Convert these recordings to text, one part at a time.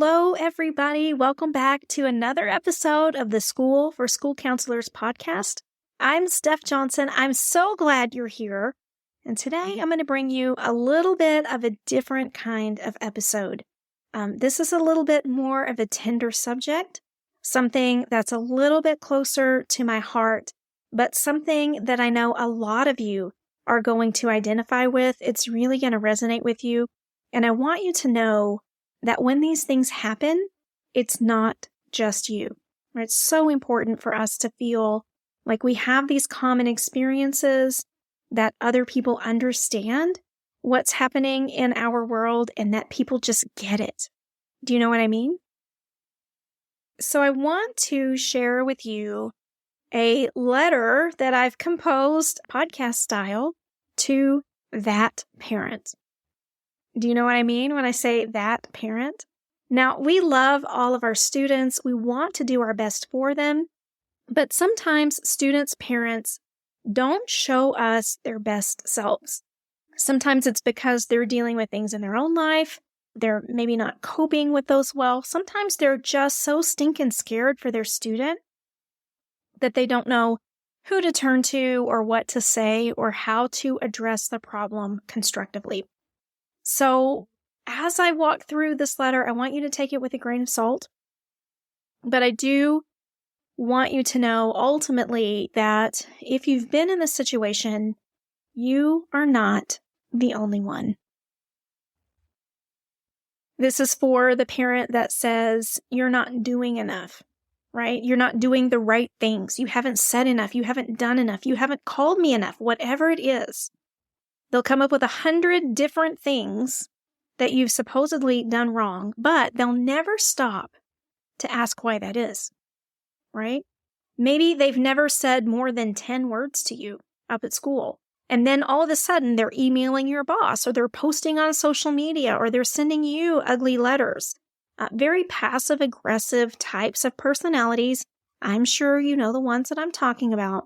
Hello, everybody. Welcome back to another episode of the School for School Counselors podcast. I'm Steph Johnson. I'm so glad you're here. And today I'm going to bring you a little bit of a different kind of episode. This is a little bit more of a tender subject, something that's a little bit closer to my heart, but something that I know a lot of you are going to identify with. It's really going to resonate with you. And I want you to know that when these things happen, it's not just you. It's so important for us to feel like we have these common experiences, that other people understand what's happening in our world, and that people just get it. Do you know what I mean? So I want to share with you a letter that I've composed podcast style to that parent. Do you know what I mean when I say that parent? Now, we love all of our students. We want to do our best for them. But sometimes students' parents don't show us their best selves. Sometimes it's because they're dealing with things in their own life. They're maybe not coping with those well. Sometimes they're just so stinking scared for their student that they don't know who to turn to or what to say or how to address the problem constructively. So as I walk through this letter, I want you to take it with a grain of salt. But I do want you to know ultimately that if you've been in this situation, you are not the only one. This is for the parent that says you're not doing enough, right? You're not doing the right things. You haven't said enough. You haven't done enough. You haven't called me enough, whatever it is. They'll come up with 100 different things that you've supposedly done wrong, but they'll never stop to ask why that is, right? Maybe they've never said more than 10 words to you up at school. And then all of a sudden they're emailing your boss, or they're posting on social media, or they're sending you ugly letters. Very passive aggressive types of personalities. I'm sure you know the ones that I'm talking about.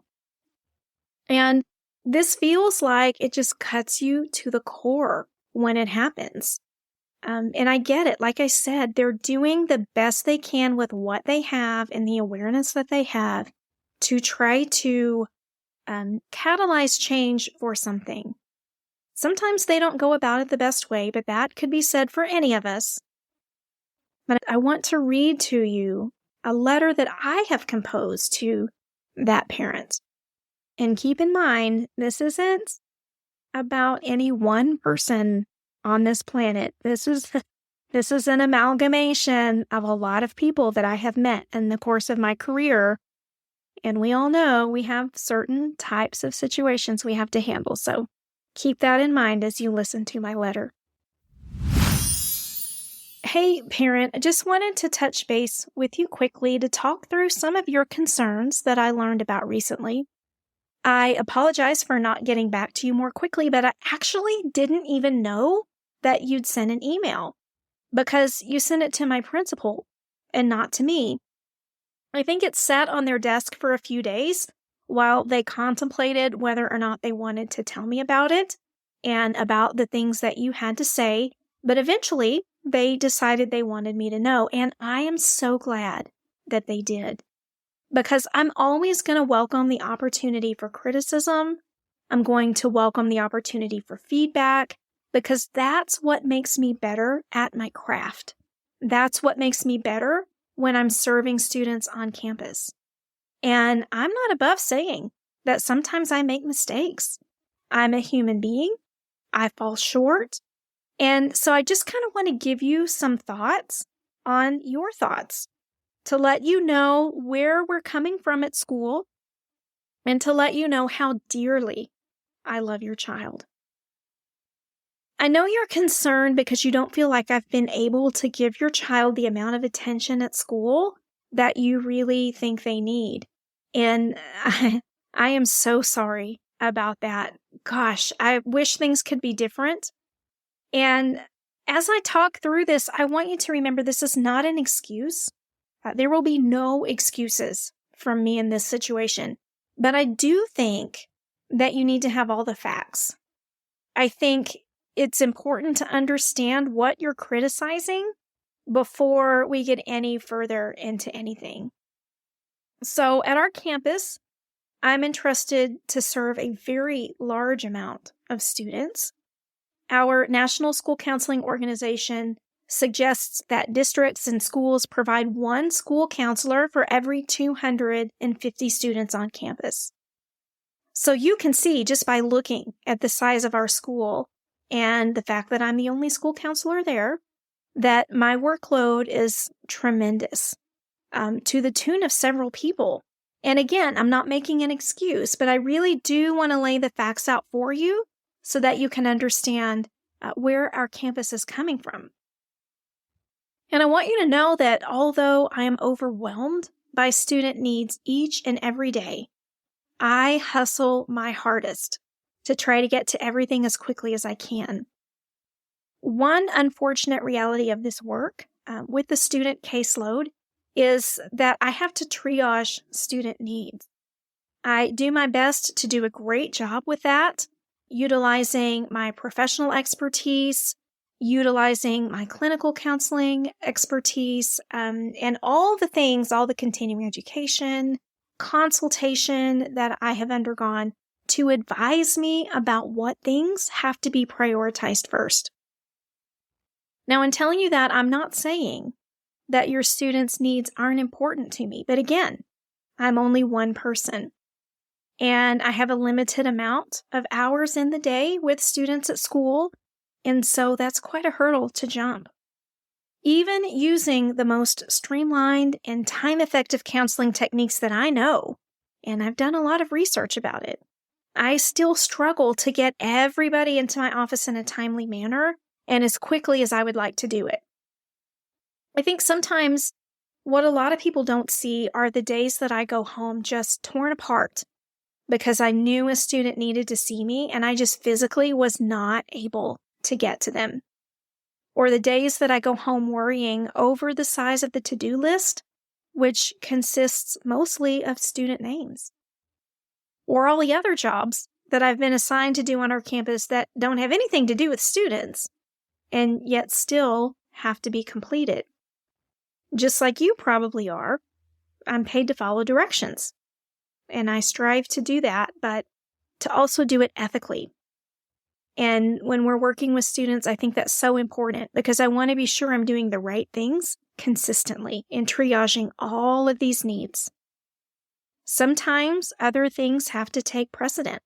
And this feels like it just cuts you to the core when it happens. And I get it. Like I said, they're doing the best they can with what they have and the awareness that they have to try to catalyze change for something. Sometimes they don't go about it the best way, but that could be said for any of us. But I want to read to you a letter that I have composed to that parent. And keep in mind, this isn't about any one person on this planet. This is an amalgamation of a lot of people that I have met in the course of my career. And we all know we have certain types of situations we have to handle. So keep that in mind as you listen to my letter. Hey, parent, I just wanted to touch base with you quickly to talk through some of your concerns that I learned about recently. I apologize for not getting back to you more quickly, but I actually didn't even know that you'd sent an email because you sent it to my principal and not to me. I think it sat on their desk for a few days while they contemplated whether or not they wanted to tell me about it and about the things that you had to say. But eventually they decided they wanted me to know. And I am so glad that they did. Because I'm always going to welcome the opportunity for criticism. I'm going to welcome the opportunity for feedback, because that's what makes me better at my craft. That's what makes me better when I'm serving students on campus. And I'm not above saying that sometimes I make mistakes. I'm a human being. I fall short. And so I just kind of want to give you some thoughts on your thoughts, to let you know where we're coming from at school, and to let you know how dearly I love your child. I know you're concerned because you don't feel like I've been able to give your child the amount of attention at school that you really think they need. And I am so sorry about that. Gosh, I wish things could be different. And as I talk through this, I want you to remember this is not an excuse. There will be no excuses from me in this situation. But I do think that you need to have all the facts. I think it's important to understand what you're criticizing before we get any further into anything. So at our campus, I'm entrusted to serve a very large amount of students. Our National School Counseling Organization suggests that districts and schools provide one school counselor for every 250 students on campus. So you can see just by looking at the size of our school and the fact that I'm the only school counselor there, that my workload is tremendous, to the tune of several people. And again, I'm not making an excuse, but I really do want to lay the facts out for you so that you can understand where our campus is coming from. And I want you to know that although I am overwhelmed by student needs each and every day, I hustle my hardest to try to get to everything as quickly as I can. One unfortunate reality of this work with the student caseload is that I have to triage student needs. I do my best to do a great job with that, utilizing my professional expertise, utilizing my clinical counseling expertise, and all the things, all the continuing education, consultation that I have undergone to advise me about what things have to be prioritized first. Now, in telling you that, I'm not saying that your students' needs aren't important to me. But again, I'm only one person. And I have a limited amount of hours in the day with students at school. And so that's quite a hurdle to jump. Even using the most streamlined and time-effective counseling techniques that I know, and I've done a lot of research about it, I still struggle to get everybody into my office in a timely manner and as quickly as I would like to do it. I think sometimes what a lot of people don't see are the days that I go home just torn apart because I knew a student needed to see me and I just physically was not able to get to them. Or the days that I go home worrying over the size of the to-do list, which consists mostly of student names. Or all the other jobs that I've been assigned to do on our campus that don't have anything to do with students and yet still have to be completed. Just like you probably are, I'm paid to follow directions. And I strive to do that, but to also do it ethically. And when we're working with students, I think that's so important because I want to be sure I'm doing the right things consistently in triaging all of these needs. Sometimes other things have to take precedent.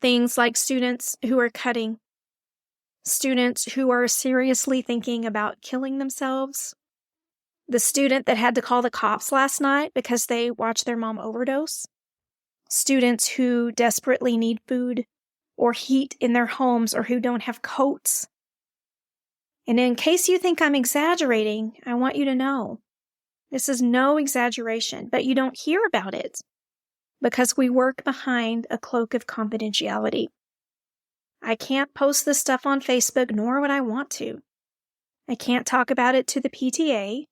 Things like students who are cutting, students who are seriously thinking about killing themselves, the student that had to call the cops last night because they watched their mom overdose, students who desperately need food or heat in their homes or who don't have coats. And in case you think I'm exaggerating, I want you to know this is no exaggeration, but you don't hear about it because we work behind a cloak of confidentiality. I can't post this stuff on Facebook, nor would I want to. I can't talk about it to the PTA.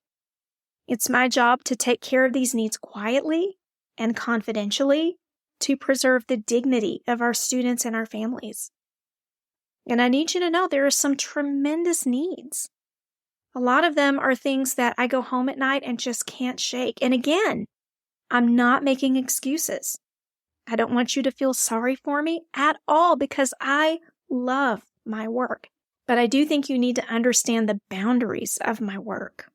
It's my job to take care of these needs quietly and confidentially to preserve the dignity of our students and our families. And I need you to know there are some tremendous needs. A lot of them are things that I go home at night and just can't shake. And again, I'm not making excuses. I don't want you to feel sorry for me at all because I love my work. But I do think you need to understand the boundaries of my work.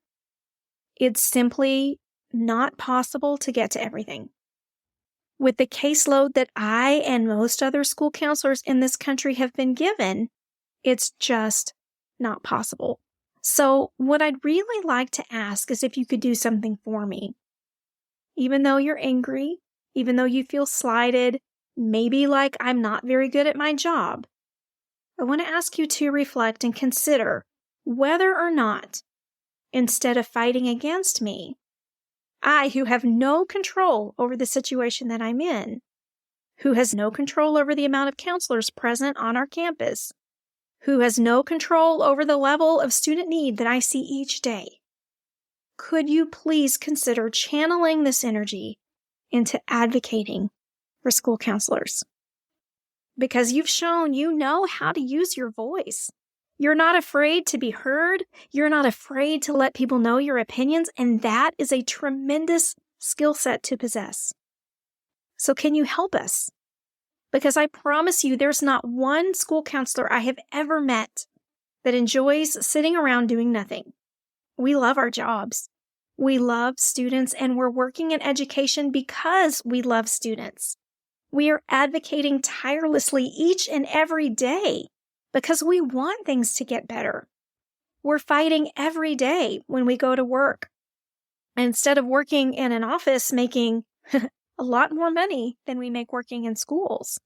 It's simply not possible to get to everything. With the caseload that I and most other school counselors in this country have been given, it's just not possible. So what I'd really like to ask is if you could do something for me. Even though you're angry, even though you feel slighted, maybe like I'm not very good at my job, I want to ask you to reflect and consider whether or not, instead of fighting against me, I, who have no control over the situation that I'm in, who has no control over the amount of counselors present on our campus, who has no control over the level of student need that I see each day, could you please consider channeling this energy into advocating for school counselors? Because you've shown you know how to use your voice. You're not afraid to be heard. You're not afraid to let people know your opinions, and that is a tremendous skill set to possess. So can you help us? Because I promise you, there's not one school counselor I have ever met that enjoys sitting around doing nothing. We love our jobs. We love students, and we're working in education because we love students. We are advocating tirelessly each and every day because we want things to get better. We're fighting every day when we go to work. Instead of working in an office making a lot more money than we make working in schools.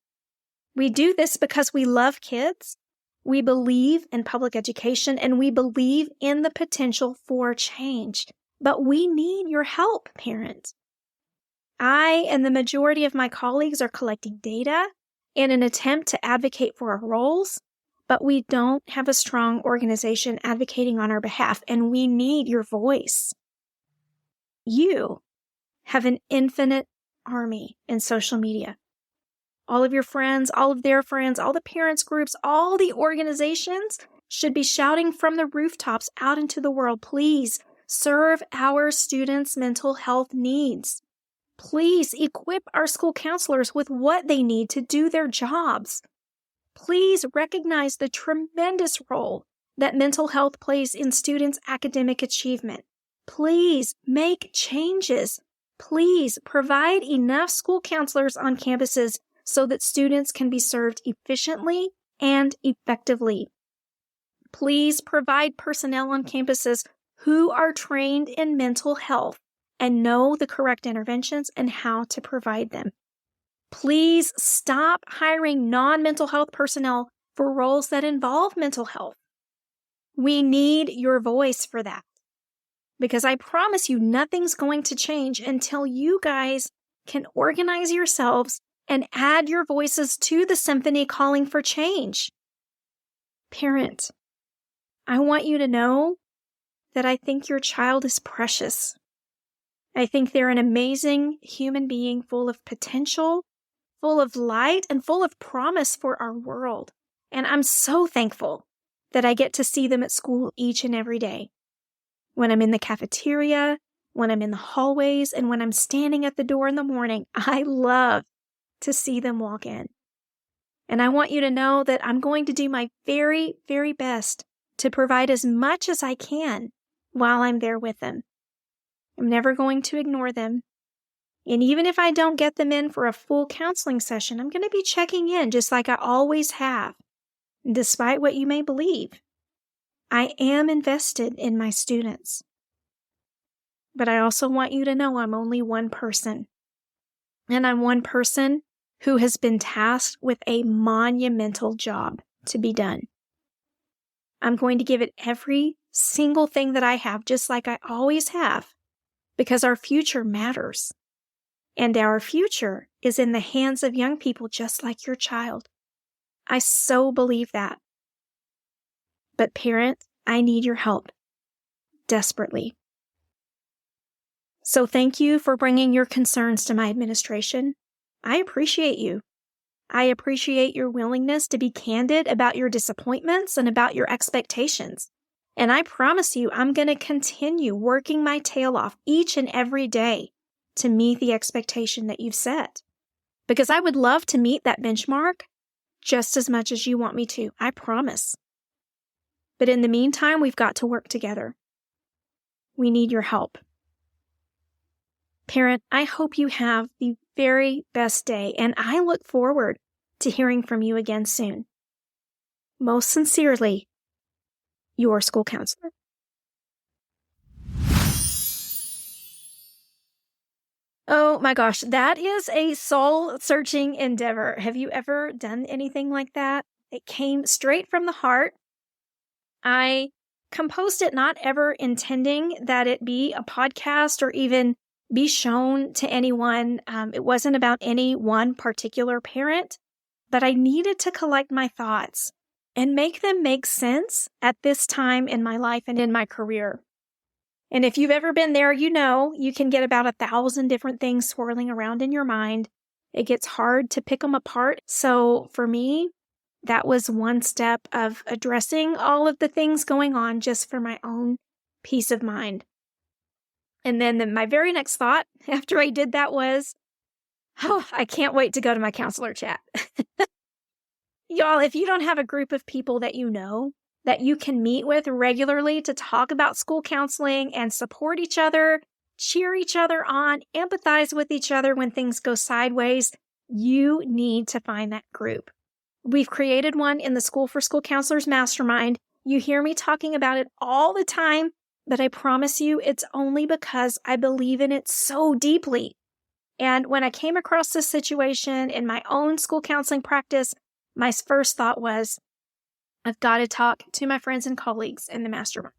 We do this because we love kids, we believe in public education, and we believe in the potential for change. But we need your help, parents. I and the majority of my colleagues are collecting data in an attempt to advocate for our roles, but we don't have a strong organization advocating on our behalf, and we need your voice. You have an infinite army in social media. All of your friends, all of their friends, all the parents groups, all the organizations should be shouting from the rooftops out into the world, please serve our students' mental health needs. Please equip our school counselors with what they need to do their jobs. Please recognize the tremendous role that mental health plays in students' academic achievement. Please make changes. Please provide enough school counselors on campuses so that students can be served efficiently and effectively. Please provide personnel on campuses who are trained in mental health and know the correct interventions and how to provide them. Please stop hiring non-mental health personnel for roles that involve mental health. We need your voice for that. Because I promise you, nothing's going to change until you guys can organize yourselves and add your voices to the symphony calling for change. Parent, I want you to know that I think your child is precious. I think they're an amazing human being full of potential, full of light, and full of promise for our world. And I'm so thankful that I get to see them at school each and every day. When I'm in the cafeteria, when I'm in the hallways, and when I'm standing at the door in the morning, I love to see them walk in. And I want you to know that I'm going to do my very, very best to provide as much as I can while I'm there with them. I'm never going to ignore them. And even if I don't get them in for a full counseling session, I'm going to be checking in just like I always have. And despite what you may believe, I am invested in my students. But I also want you to know I'm only one person. And I'm one person who has been tasked with a monumental job to be done. I'm going to give it every single thing that I have, just like I always have, because our future matters. And our future is in the hands of young people just like your child. I so believe that. But parent, I need your help. Desperately. So thank you for bringing your concerns to my administration. I appreciate you. I appreciate your willingness to be candid about your disappointments and about your expectations. And I promise you, I'm going to continue working my tail off each and every day to meet the expectation that you've set. Because I would love to meet that benchmark just as much as you want me to. I promise. But in the meantime, we've got to work together. We need your help. Parent, I hope you have the very best day, and I look forward to hearing from you again soon. Most sincerely, your school counselor. Oh my gosh, that is a soul-searching endeavor. Have you ever done anything like that? It came straight from the heart. I composed it not ever intending that it be a podcast or even be shown to anyone. It wasn't about any one particular parent, but I needed to collect my thoughts and make them make sense at this time in my life and in my career. And if you've ever been there, you know you can get about 1,000 different things swirling around in your mind. It gets hard to pick them apart. So for me, that was one step of addressing all of the things going on just for my own peace of mind. And then my very next thought after I did that was, oh, I can't wait to go to my counselor chat. Y'all, if you don't have a group of people that you know that you can meet with regularly to talk about school counseling and support each other, cheer each other on, empathize with each other when things go sideways, you need to find that group. We've created one in the School for School Counselors Mastermind. You hear me talking about it all the time, but I promise you it's only because I believe in it so deeply. And when I came across this situation in my own school counseling practice, my first thought was, I've got to talk to my friends and colleagues in the mastermind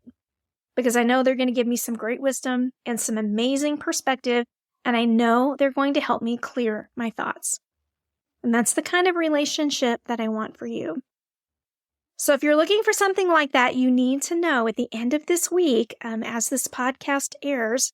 because I know they're going to give me some great wisdom and some amazing perspective, and I know they're going to help me clear my thoughts. And that's the kind of relationship that I want for you. So if you're looking for something like that, you need to know at the end of this week, as this podcast airs,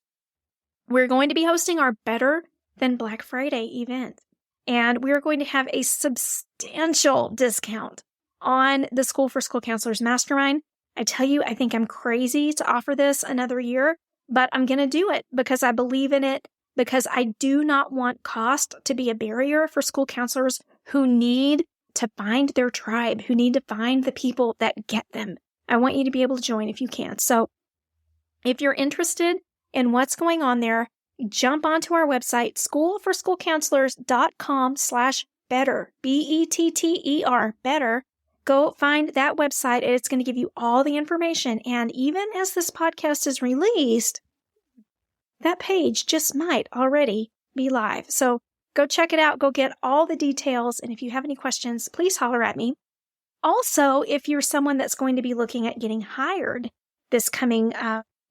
we're going to be hosting our Better Than Black Friday event. And we're going to have a substantial discount on the School for School Counselors Mastermind. I tell you, I think I'm crazy to offer this another year, but I'm going to do it because I believe in it, because I do not want cost to be a barrier for school counselors who need to find their tribe, who need to find the people that get them. I want you to be able to join if you can. So if you're interested in what's going on there, jump onto our website, schoolforschoolcounselors.com/better, BETTER, better. Go find that website, and it's going to give you all the information. And even as this podcast is released, that page just might already be live. So go check it out. Go get all the details. And if you have any questions, please holler at me. Also, if you're someone that's going to be looking at getting hired this coming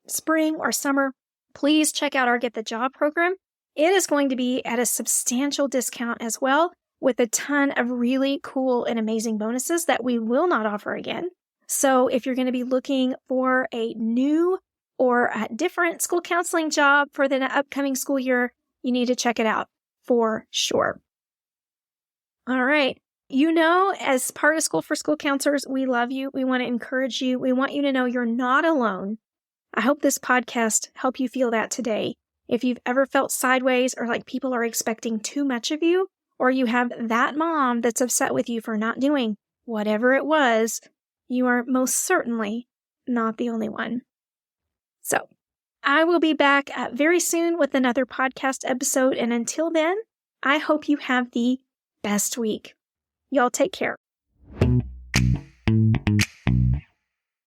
spring or summer, please check out our Get the Job program. It is going to be at a substantial discount as well, with a ton of really cool and amazing bonuses that we will not offer again. So if you're going to be looking for a new or a different school counseling job for the upcoming school year, you need to check it out for sure. All right. You know, as part of School for School Counselors, we love you. We want to encourage you. We want you to know you're not alone. I hope this podcast helped you feel that today. If you've ever felt sideways or like people are expecting too much of you, or you have that mom that's upset with you for not doing whatever it was, you are most certainly not the only one. So I will be back very soon with another podcast episode. And until then, I hope you have the best week. Y'all take care.